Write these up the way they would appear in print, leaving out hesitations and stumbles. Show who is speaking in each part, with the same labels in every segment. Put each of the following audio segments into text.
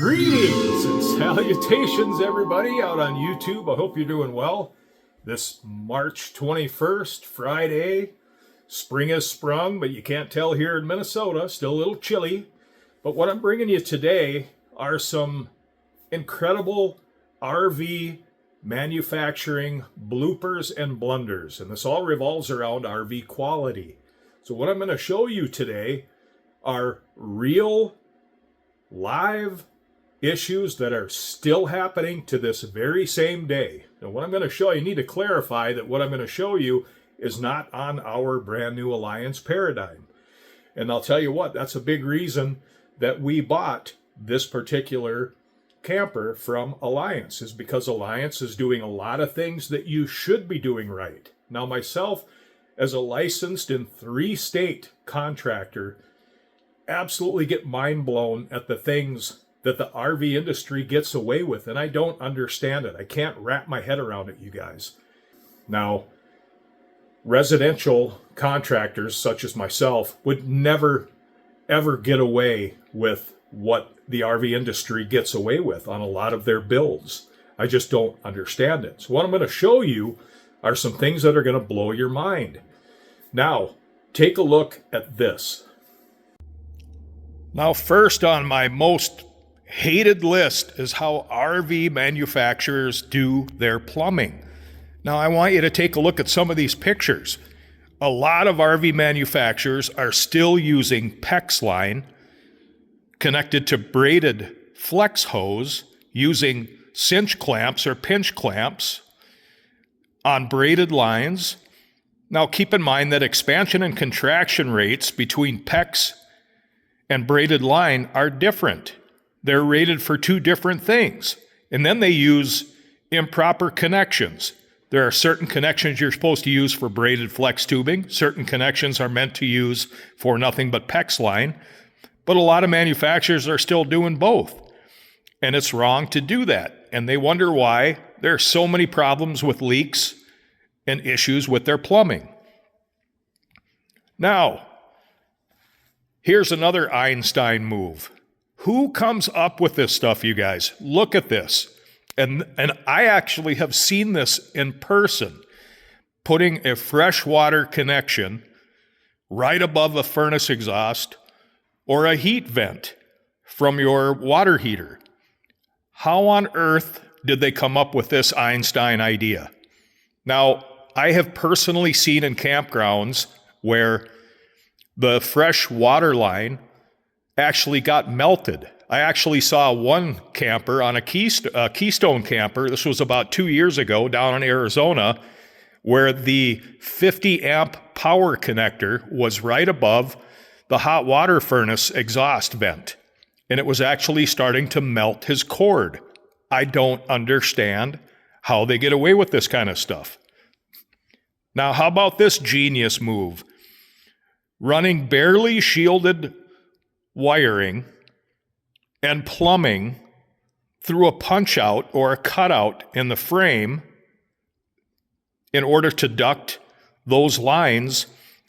Speaker 1: Greetings and salutations, everybody out on YouTube. I hope you're doing well. This March 21st, Friday, spring has sprung, but you can't tell here in Minnesota. Still a little chilly. But what I'm bringing you today are some incredible RV manufacturing bloopers and blunders. And this all revolves around RV quality. So what I'm going to show you today are real, live issues that are still happening to this very same day. Now, what I'm going to show you, need to clarify that what I'm going to show you is not on our brand new Alliance Paradigm. And I'll tell you what, that's a big reason that we bought this particular camper from Alliance, is because Alliance is doing a lot of things that you should be doing right. Now, myself, as a licensed in 3-state contractor, absolutely get mind blown at the things that the RV industry gets away with, and I don't understand it. I can't wrap my head around it, you guys. Now, residential contractors such as myself would never, ever get away with what the RV industry gets away with on a lot of their builds. I just don't understand it. So what I'm going to show you are some things that are going to blow your mind. Now, take a look at this. Now, first on my most hated list is how RV manufacturers do their plumbing. Now, I want you to take a look at some of these pictures. A lot of RV manufacturers are still using PEX line connected to braided flex hose using cinch clamps or pinch clamps on braided lines. Now, keep in mind that expansion and contraction rates between PEX and braided line are different. They're rated for two different things. And then they use improper connections. There are certain connections you're supposed to use for braided flex tubing. Certain connections are meant to use for nothing but PEX line. But a lot of manufacturers are still doing both. And it's wrong to do that. And they wonder why there are so many problems with leaks and issues with their plumbing. Now, here's another Einstein move. Who comes up with this stuff, you guys? Look at this. And I actually have seen this in person. Putting a freshwater connection right above a furnace exhaust or a heat vent from your water heater. How on earth did they come up with this Einstein idea? Now, I have personally seen in campgrounds where the fresh water line actually got melted. I actually saw one camper on a Keystone camper, this was about 2 years ago down in Arizona, where the 50 amp power connector was right above the hot water furnace exhaust vent. And it was actually starting to melt his cord. I don't understand how they get away with this kind of stuff. Now, how about this genius move? Running barely shielded wiring and plumbing through a punch out or a cutout in the frame in order to duct those lines,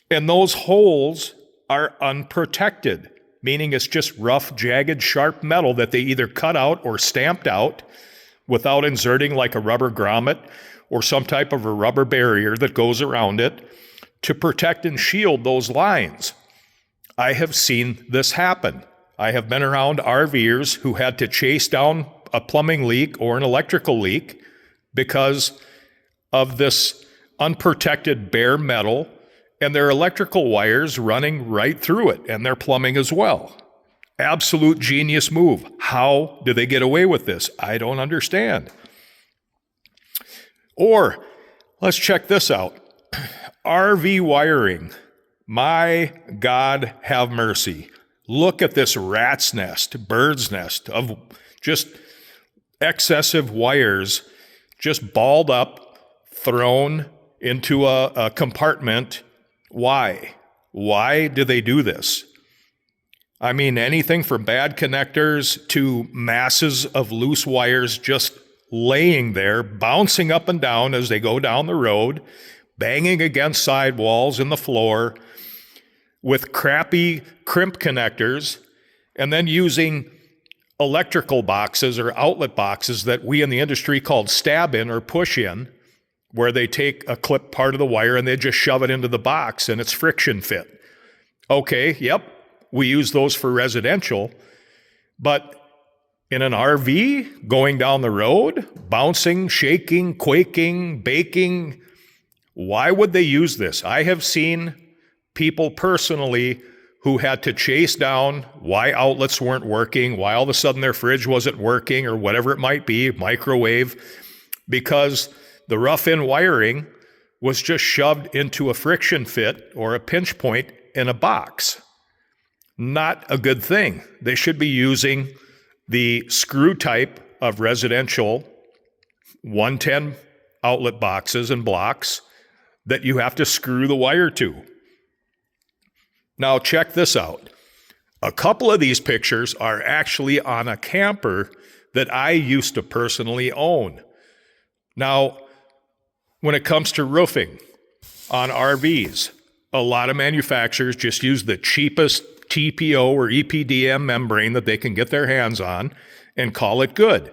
Speaker 1: and those holes are unprotected, meaning it's just rough, jagged, sharp metal that they either cut out or stamped out without inserting like a rubber grommet or some type of a rubber barrier that goes around it to protect and shield those lines. I have seen this happen. I have been around RVers who had to chase down a plumbing leak or an electrical leak because of this unprotected bare metal and their electrical wires running right through it and their plumbing as well. Absolute genius move. How do they get away with this? I don't understand. Or let's check this out. RV wiring. My God, have mercy. Look at this rat's nest, bird's nest of just excessive wires just balled up, thrown into a compartment. Why? Why do they do this? I mean, anything from bad connectors to masses of loose wires just laying there, bouncing up and down as they go down the road, banging against sidewalls and the floor, with crappy crimp connectors, and then using electrical boxes or outlet boxes that we in the industry called stab in or push in, where they take a clip part of the wire and they just shove it into the box and it's friction fit. Okay, yep, we use those for residential, but in an RV, going down the road, bouncing, shaking, quaking, baking, why would they use this? I have seen people personally who had to chase down why outlets weren't working, why all of a sudden their fridge wasn't working or whatever it might be, microwave, because the rough-in wiring was just shoved into a friction fit or a pinch point in a box. Not a good thing. They should be using the screw type of residential 110 outlet boxes and blocks that you have to screw the wire to. Now check this out. A couple of these pictures are actually on a camper that I used to personally own. Now, when it comes to roofing on RVs, a lot of manufacturers just use the cheapest TPO or EPDM membrane that they can get their hands on and call it good.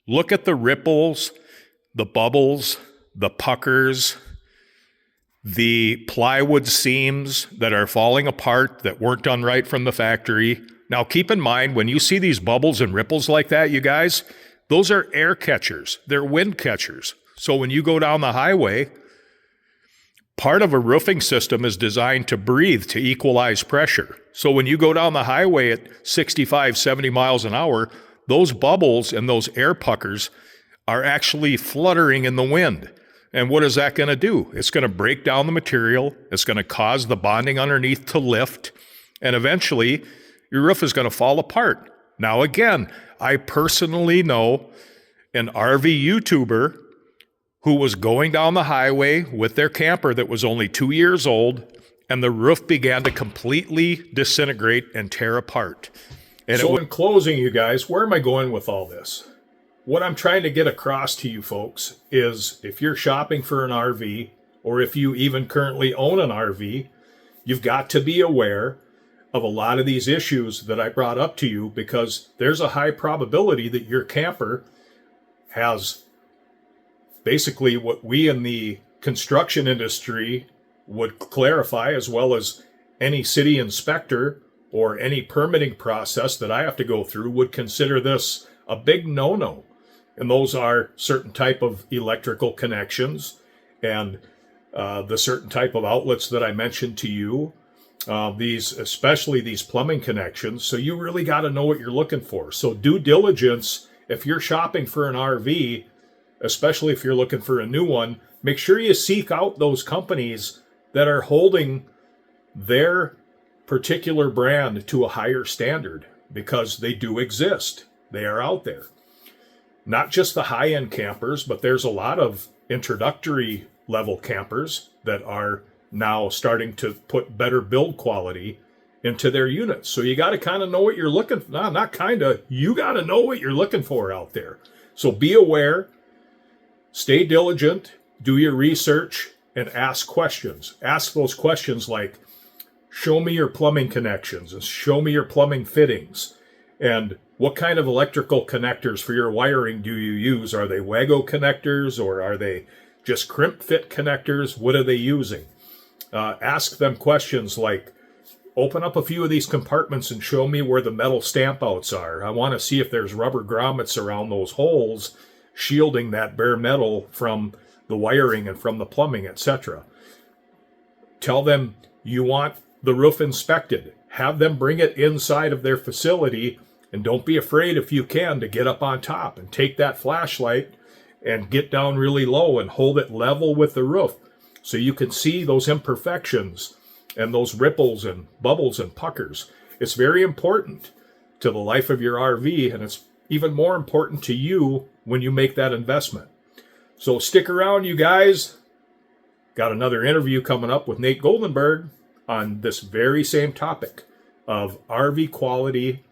Speaker 1: Look at the ripples, the bubbles, the puckers, the plywood seams that are falling apart that weren't done right from the factory. Now keep in mind, when you see these bubbles and ripples like that, you guys, those are air catchers. They're wind catchers. So when you go down the highway, part of a roofing system is designed to breathe, to equalize pressure. So when you go down the highway at 65, 70 miles an hour, those bubbles and those air puckers are actually fluttering in the wind. And what is that going to do? It's going to break down the material. It's going to cause the bonding underneath to lift. And eventually, your roof is going to fall apart. Now, again, I personally know an RV YouTuber who was going down the highway with their camper that was only 2 years old, and the roof began to completely disintegrate and tear apart. And so in closing, you guys, where am I going with all this? What I'm trying to get across to you folks is if you're shopping for an RV, or if you even currently own an RV, you've got to be aware of a lot of these issues that I brought up to you, because there's a high probability that your camper has basically what we in the construction industry would clarify, as well as any city inspector or any permitting process that I have to go through, would consider this a big no-no. And those are certain type of electrical connections and the certain type of outlets that I mentioned to you, especially these plumbing connections. So you really got to know what you're looking for. So due diligence, if you're shopping for an RV, especially if you're looking for a new one, make sure you seek out those companies that are holding their particular brand to a higher standard, because they do exist. They are out there. Not just the high-end campers, but there's a lot of introductory level campers that are now starting to put better build quality into their units. So you got to kind of know what you're looking for. Not kind of, you got to know what you're looking for out there. So be aware. Stay diligent, do your research, and ask questions. Ask those questions like, show me your plumbing connections, and show me your plumbing fittings, and what kind of electrical connectors for your wiring do you use? Are they Wago connectors, or are they just crimp fit connectors? What are they using? Ask them questions like, open up a few of these compartments and show me where the metal stamp outs are. I want to see if there's rubber grommets around those holes shielding that bare metal from the wiring and from the plumbing, etc. Tell them you want the roof inspected. Have them bring it inside of their facility, and don't be afraid, if you can, to get up on top and take that flashlight and get down really low and hold it level with the roof so you can see those imperfections and those ripples and bubbles and puckers. It's very important to the life of your RV, and it's even more important to you when you make that investment. So stick around, you guys. Got another interview coming up with Nate Goldenberg on this very same topic of RV quality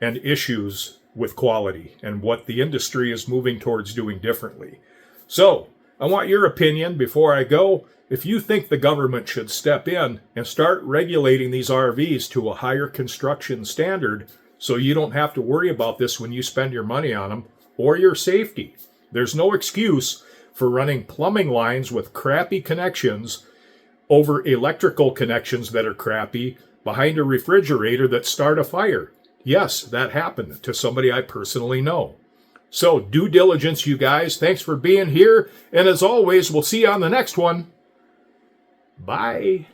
Speaker 1: and issues with quality and what the industry is moving towards doing differently. So I want your opinion before I go. If you think the government should step in and start regulating these RVs to a higher construction standard so you don't have to worry about this when you spend your money on them or your safety. There's no excuse for running plumbing lines with crappy connections over electrical connections that are crappy behind a refrigerator that start a fire. Yes, that happened to somebody I personally know. So due diligence, you guys. Thanks for being here. And as always, we'll see you on the next one. Bye.